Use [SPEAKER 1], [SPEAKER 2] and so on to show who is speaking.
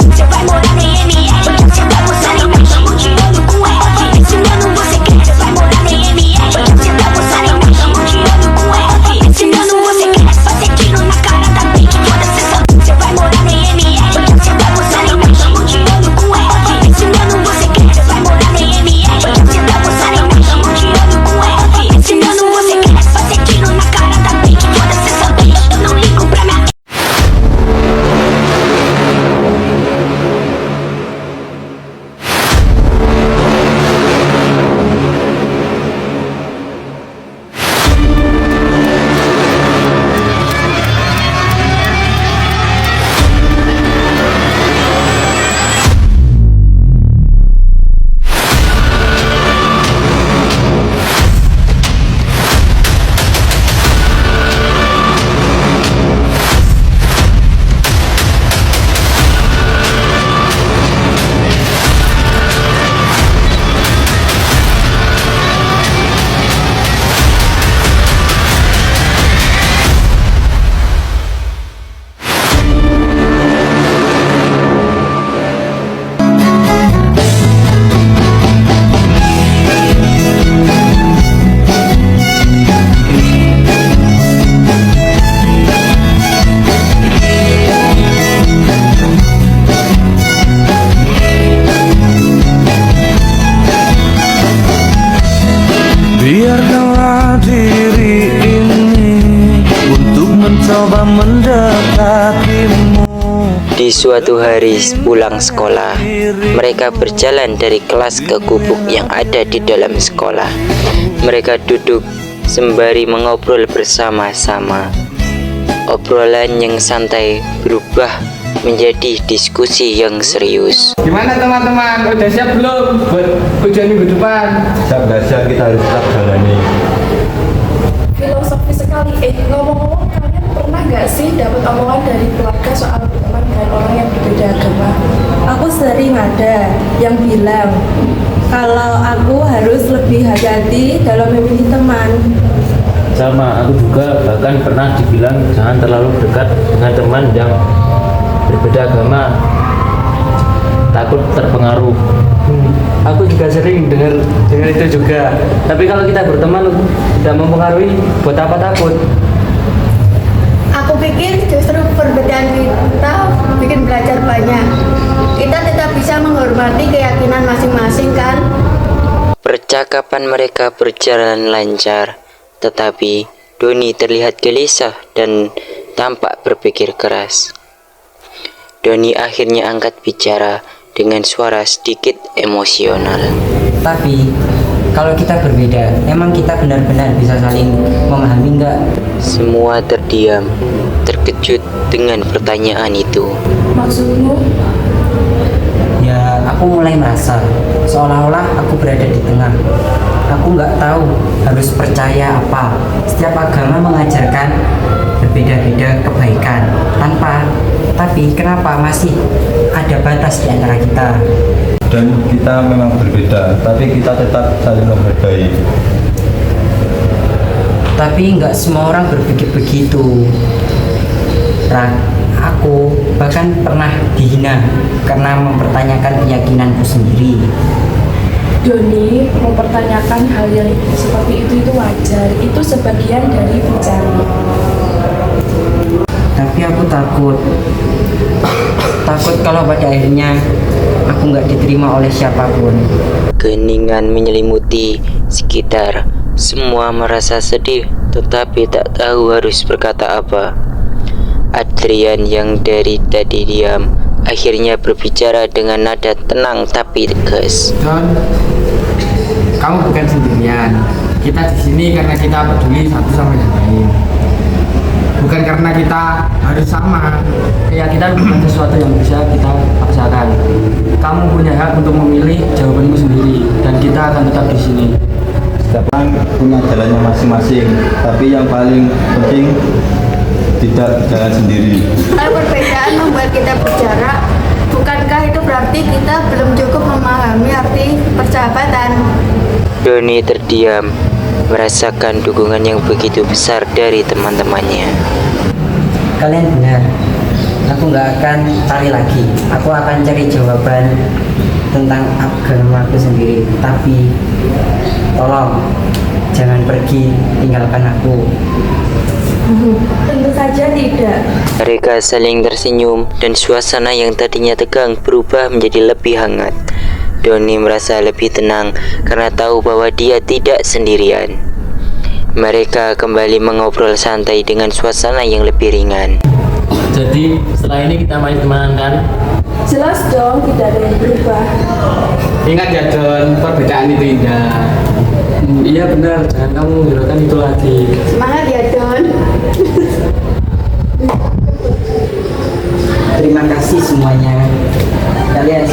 [SPEAKER 1] Você vai morar na IMF, você tá gostando em mim, chamo de olho com F. Ensinando você quer, você vai morar na IMF, você tá gostando em mim, chamo de olho com F. Ensinando você quer, fazer tiro na cara da Pink, foda-se só. Você vai morar na IMF, você tá gostando em mim, chamo de olho com F. Ensinando você quer, você vai morar na IMF, você tá gostando em mim, chamo de olho com F. Ensinando você quer, fazer tiro na cara da Pink, foda-se só. Eu não ligo pra minha.
[SPEAKER 2] Biarkanlah diri ini untuk mencoba mendekatimu.
[SPEAKER 3] Di suatu hari pulang sekolah, mereka berjalan dari kelas ke gubuk yang ada di dalam sekolah. Mereka duduk sembari mengobrol bersama-sama. Obrolan yang santai berubah menjadi diskusi yang serius.
[SPEAKER 4] Gimana teman-teman? Udah siap belum buat ujian minggu depan?
[SPEAKER 5] Siap, kita harus tetap jalani.
[SPEAKER 6] Filosofi sekali. Ngomong-ngomong, kalian pernah nggak sih dapat omongan dari keluarga soal berteman dengan orang yang berbeda agama?
[SPEAKER 7] Aku sering ada yang bilang kalau aku harus lebih hati-hati dalam memilih teman.
[SPEAKER 5] Sama, aku juga bahkan pernah dibilang jangan terlalu dekat dengan teman yang berbeda agama, takut terpengaruh.
[SPEAKER 4] Aku juga sering dengar itu juga. Tapi kalau kita berteman tidak mempengaruhi, buat apa takut?
[SPEAKER 8] Aku pikir justru perbedaan kita bikin belajar banyak. Kita tetap bisa menghormati keyakinan masing-masing kan?
[SPEAKER 3] Percakapan mereka berjalan lancar, tetapi Doni terlihat gelisah dan tampak berpikir keras. Doni akhirnya angkat bicara dengan suara sedikit emosional.
[SPEAKER 9] Tapi kalau kita berbeda, emang kita benar-benar bisa saling memahami enggak?
[SPEAKER 3] Semua terdiam, terkejut dengan pertanyaan itu.
[SPEAKER 6] Maksudmu?
[SPEAKER 9] Ya, aku mulai merasa seolah-olah aku berada di tengah. Aku nggak tahu harus percaya apa. Setiap agama mengajarkan berbeda-beda kebaikan. Tapi kenapa masih ada batas di antara kita?
[SPEAKER 5] Dan kita memang berbeda, tapi kita tetap saling menghargai.
[SPEAKER 9] Tapi nggak semua orang berpikir begitu. Aku bahkan pernah dihina karena mempertanyakan keyakinanku sendiri.
[SPEAKER 6] Doni, mempertanyakan hal yang seperti itu wajar. Itu sebagian dari bicara.
[SPEAKER 9] Tapi aku takut kalau pada akhirnya aku nggak diterima oleh siapapun.
[SPEAKER 3] Keheningan menyelimuti sekitar. Semua merasa sedih, tetapi tak tahu harus berkata apa. Adrian yang dari tadi diam, akhirnya berbicara dengan nada tenang tapi tegas.
[SPEAKER 4] John, kamu bukan sendirian. Kita di sini karena kita peduli satu sama yang lain. Bukan karena kita harus sama. Keyakinan bukan sesuatu yang bisa kita paksakan. Kamu punya hak untuk memilih jawabanmu sendiri, dan kita akan tetap di sini.
[SPEAKER 5] Setiap orang punya jalannya masing-masing, tapi yang paling penting tidak jalan sendiri.
[SPEAKER 8] Kalau perbedaan membuat kita berjarak, bukankah itu berarti kita belum cukup memahami arti persahabatan?
[SPEAKER 3] Doni terdiam. merasakan dukungan yang begitu besar dari teman-temannya.
[SPEAKER 9] Kalian benar, aku nggak akan cari lagi. Aku akan cari jawaban tentang agama aku sendiri. Tapi tolong jangan pergi tinggalkan aku.
[SPEAKER 7] Tentu saja tidak.
[SPEAKER 3] Mereka saling tersenyum dan suasana yang tadinya tegang berubah menjadi lebih hangat. Doni merasa lebih tenang karena tahu bahwa dia tidak sendirian. Mereka kembali mengobrol santai dengan suasana yang lebih ringan.
[SPEAKER 5] Jadi setelah ini kita masih temenan kan?
[SPEAKER 6] Jelas dong, tidak ada yang berubah.
[SPEAKER 4] Ingat ya Don, perbedaan itu indah.
[SPEAKER 10] Iya benar, jangan kamu menghiraukan itu lagi.
[SPEAKER 8] Semangat ya Don.
[SPEAKER 9] Terima kasih semuanya. Kalian